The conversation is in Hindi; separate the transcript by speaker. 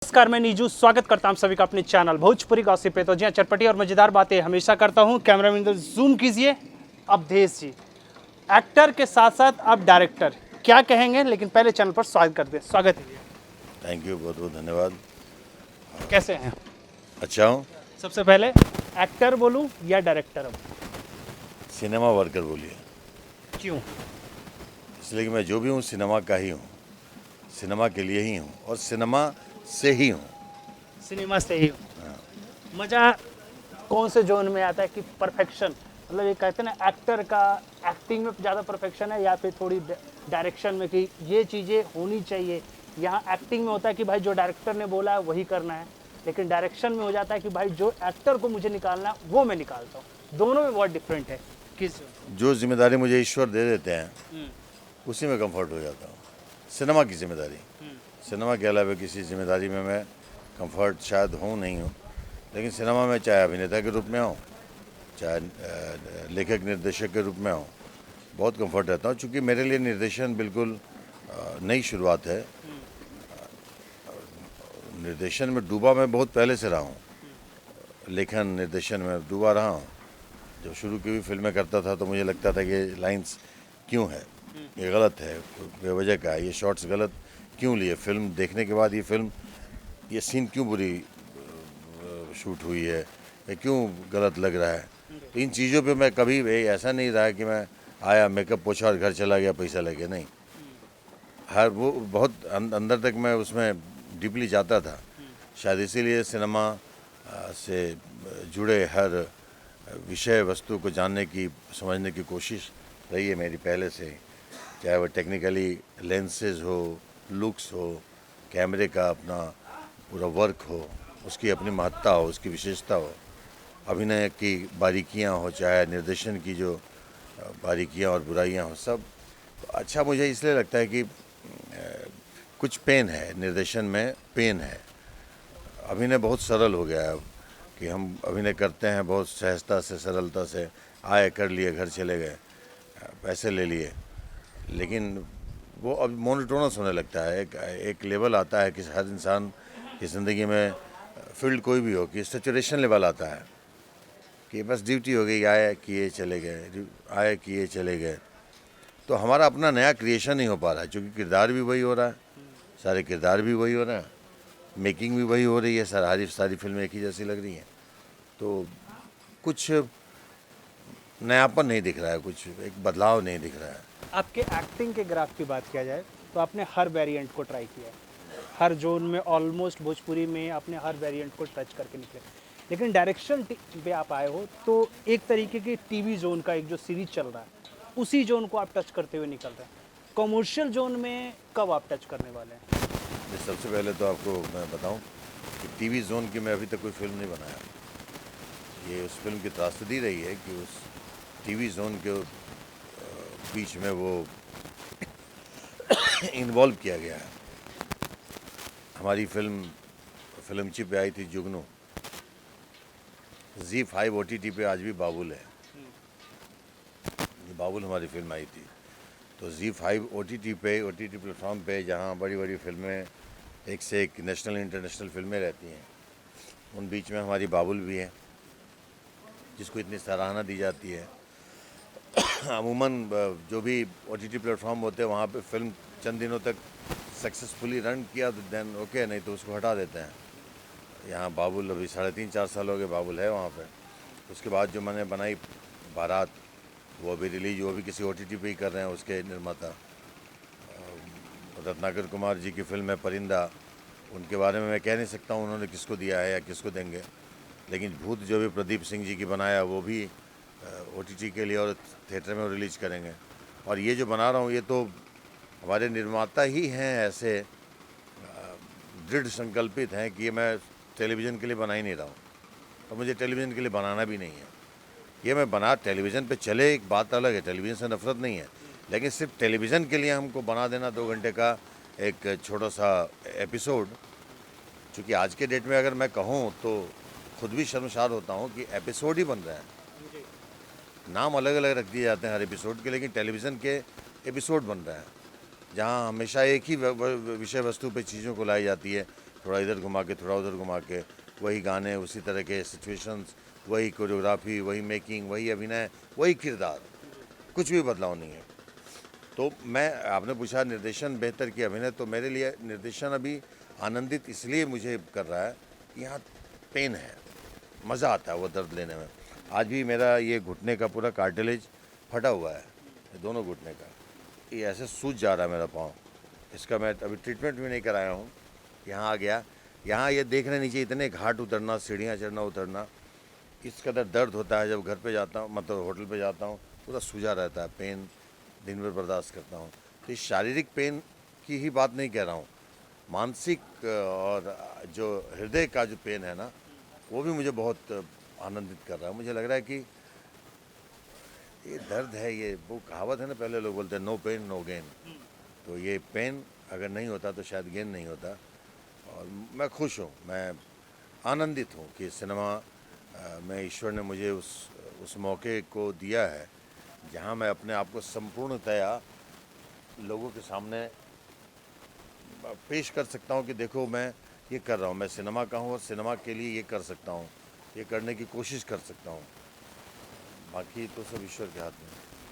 Speaker 1: नमस्कार, मैं नीजू स्वागत करता हूं सभी का अपने चैनल भोजपुरी गॉसिप पे। तो जी हाँ, चटपटी और मजेदार बातें हमेशा करता हूं। कैमरामैन इधर जूम कीजिए। अवधेश जी एक्टर के साथ साथ अब डायरेक्टर, क्या कहेंगे? लेकिन पहले चैनल पर स्वागत है।
Speaker 2: थैंक यू, बहुत बहुत धन्यवाद।
Speaker 1: कैसे हैं?
Speaker 2: अच्छा हूँ।
Speaker 1: सबसे पहले एक्टर बोलूं या डायरेक्टर? अब
Speaker 2: सिनेमा वर्कर बोलिए,
Speaker 1: क्यों?
Speaker 2: इसलिए कि मैं जो भी हूँ सिनेमा का ही हूँ, सिनेमा के लिए ही हूँ और सिनेमा से ही हूँ।
Speaker 1: सिनेमा से ही मजा कौन से जोन में आता है कि परफेक्शन, मतलब ये कहते हैं ना एक्टर का एक्टिंग में ज़्यादा परफेक्शन है या फिर थोड़ी डायरेक्शन में कि ये चीज़ें होनी चाहिए? यहाँ एक्टिंग में होता है कि भाई जो डायरेक्टर ने बोला है वही करना है, लेकिन डायरेक्शन में हो जाता है कि भाई जो एक्टर को मुझे निकालना है वो मैं निकालता हूँ। दोनों में बहुत डिफरेंट है। किस
Speaker 2: जो जिम्मेदारी मुझे ईश्वर दे देते हैं उसी में कंफर्ट हो जाता हूँ। सिनेमा की जिम्मेदारी, सिनेमा के अलावा किसी जिम्मेदारी में मैं कंफर्ट शायद हूँ नहीं हूँ, लेकिन सिनेमा में चाहे अभिनेता के रूप में हूँ, चाहे लेखक निर्देशक के रूप में हूँ, बहुत कंफर्ट रहता हूँ। चूँकि मेरे लिए निर्देशन बिल्कुल नई शुरुआत है। निर्देशन में डूबा मैं बहुत पहले से रहा हूँ, लेखन निर्देशन में डूबा रहा हूँ। जब शुरू की हुई फिल्में करता था तो मुझे लगता था कि लाइंस क्यों है, ये गलत है, बेवजह का है, ये शॉट्स गलत क्यों लिए, फिल्म देखने के बाद ये सीन क्यों बुरी शूट हुई है, ये क्यों गलत लग रहा है। तो इन चीज़ों पे मैं कभी ऐसा नहीं रहा कि मैं आया, मेकअप पोछा और घर चला गया, पैसा लगे, नहीं। हर वो बहुत अंदर तक मैं उसमें डीपली जाता था। शायद इसीलिए सिनेमा से जुड़े हर विषय वस्तु को जानने की, समझने की कोशिश रही है मेरी पहले से। चाहे वो टेक्निकली लेंसेज हो, लुक्स हो, कैमरे का अपना पूरा वर्क हो, उसकी अपनी महत्ता हो, उसकी विशेषता हो, अभिनय की बारीकियां हो, चाहे निर्देशन की जो बारीकियां और बुराइयां हो, सब अच्छा मुझे इसलिए लगता है कि कुछ पेन है निर्देशन में, पेन है। अभिनय बहुत सरल हो गया है अब, कि हम अभिनय करते हैं बहुत सहजता से, सरलता से, आए कर लिए, घर चले गए, पैसे ले लिए, लेकिन वो अब मोनोटोनस होने लगता है। एक लेवल आता है कि हर इंसान की ज़िंदगी में, फील्ड कोई भी हो, कि सेचुरेशन लेवल आता है कि बस ड्यूटी हो गई, आए किए चले गए, आए किए चले गए। तो हमारा अपना नया क्रिएशन नहीं हो पा रहा है, क्योंकि किरदार भी वही हो रहा है, सारे किरदार भी वही हो रहे हैं, मेकिंग भी वही हो रही है, सारी फिल्में एक ही जैसी लग रही हैं। तो कुछ नयापन नहीं दिख रहा है, कुछ एक बदलाव नहीं दिख रहा है।
Speaker 1: आपके एक्टिंग के ग्राफ की बात किया जाए तो आपने हर वेरिएंट को ट्राई किया है, हर जोन में ऑलमोस्ट भोजपुरी में आपने हर वेरिएंट को टच करके निकले। लेकिन डायरेक्शन पे आप आए हो तो एक तरीके की टीवी जोन का एक जो सीरीज चल रहा है उसी जोन को आप टच करते हुए निकल रहे हैं। कमर्शियल जोन में कब आप टच करने वाले हैं?
Speaker 2: सबसे पहले तो आपको मैं बताऊं कि टीवी जोन की मैं अभी तक कोई फिल्म नहीं बनाया। ये उस फिल्म की त्रासदी रही है कि उस टीवी जोन के बीच में वो इन्वॉल्व किया गया है। हमारी फिल्मची पे आई थी जुगनू, ZEE5 OTT पे आज भी बाबुल है। ये बाबुल हमारी फिल्म आई थी, तो ZEE5 OTT प्लेटफॉर्म पे जहाँ बड़ी बड़ी फिल्में, एक से एक नेशनल इंटरनेशनल फिल्में रहती हैं, उन बीच में हमारी बाबुल भी है, जिसको इतनी सराहना दी जाती है। अमूमन जो भी OTT प्लेटफॉर्म होते हैं वहाँ पे फिल्म चंद दिनों तक सक्सेसफुली रन किया तो देन ओके, नहीं तो उसको हटा देते हैं। यहाँ बाबुल अभी 3.5-4 साल हो गए बाबुल है वहाँ पे। उसके बाद जो मैंने बनाई बारात, वो अभी रिलीज, वो भी किसी OTT पे ही कर रहे हैं उसके निर्माता। रत्नाकर कुमार जी की फिल्म है परिंदा, उनके बारे में मैं कह नहीं सकता हूँ उन्होंने किसको दिया है या किसको देंगे, लेकिन भूत जो भी प्रदीप सिंह जी की बनाया वो भी OTT के लिए और थिएटर में रिलीज करेंगे। और ये जो बना रहा हूँ ये तो हमारे निर्माता ही हैं ऐसे दृढ़ संकल्पित हैं कि ये मैं टेलीविज़न के लिए बना ही नहीं रहा हूँ, और मुझे टेलीविज़न के लिए बनाना भी नहीं है। ये मैं बना टेलीविज़न पे चले, एक बात अलग है, टेलीविज़न से नफरत नहीं है, लेकिन सिर्फ टेलीविज़न के लिए हमको बना देना 2 घंटे का एक छोटा सा एपिसोड। चूँकि आज के डेट में अगर मैं कहूँ तो खुद भी शर्मसार होता हूँ कि एपिसोड ही बन रहे हैं, नाम अलग अलग रख दिए जाते हैं हर एपिसोड के, लेकिन टेलीविज़न के एपिसोड बन रहे हैं, जहाँ हमेशा एक ही विषय वस्तु पे चीज़ों को लाई जाती है थोड़ा इधर घुमा के थोड़ा उधर घुमा के, वही गाने, उसी तरह के सिचुएशंस, वही कोरियोग्राफी, वही मेकिंग, वही अभिनय, वही किरदार, कुछ भी बदलाव नहीं है। तो मैं, आपने पूछा निर्देशन बेहतर कि अभिनय, तो मेरे लिए निर्देशन अभी आनंदित इसलिए मुझे कर रहा है कि यहाँ पेन है, मज़ा आता है वो दर्द लेने में। आज भी मेरा ये घुटने का पूरा कार्टिलेज फटा हुआ है, ये दोनों घुटने का, ये ऐसे सूज जा रहा है मेरा पाँव। इसका मैं अभी ट्रीटमेंट भी नहीं कराया हूँ। यहाँ आ गया, यहाँ ये देखने नीचे इतने घाट उतरना, सीढ़ियाँ चढ़ना उतरना, इस कदर दर्द होता है। जब घर पे जाता हूँ, मतलब होटल पे जाता हूँ, पूरा सूजा रहता है, पेन दिन भर बर्दाश्त करता हूँ। तो इस शारीरिक पेन की ही बात नहीं कह रहा हूँ, मानसिक और जो हृदय का जो पेन है ना, वो भी मुझे बहुत आनंदित कर रहा है। मुझे लग रहा है कि ये दर्द है, ये वो कहावत है ना, पहले लोग बोलते हैं नो पेन नो गेन। तो ये पेन अगर नहीं होता तो शायद गेन नहीं होता। और मैं खुश हूँ, मैं आनंदित हूँ कि सिनेमा में ईश्वर ने मुझे उस मौके को दिया है जहाँ मैं अपने आप को संपूर्णतया लोगों के सामने पेश कर सकता हूँ कि देखो मैं ये कर रहा हूँ, मैं सिनेमा का हूँ और सिनेमा के लिए ये कर सकता हूँ, ये करने की कोशिश कर सकता हूँ। बाकी तो सब ईश्वर के हाथ में है।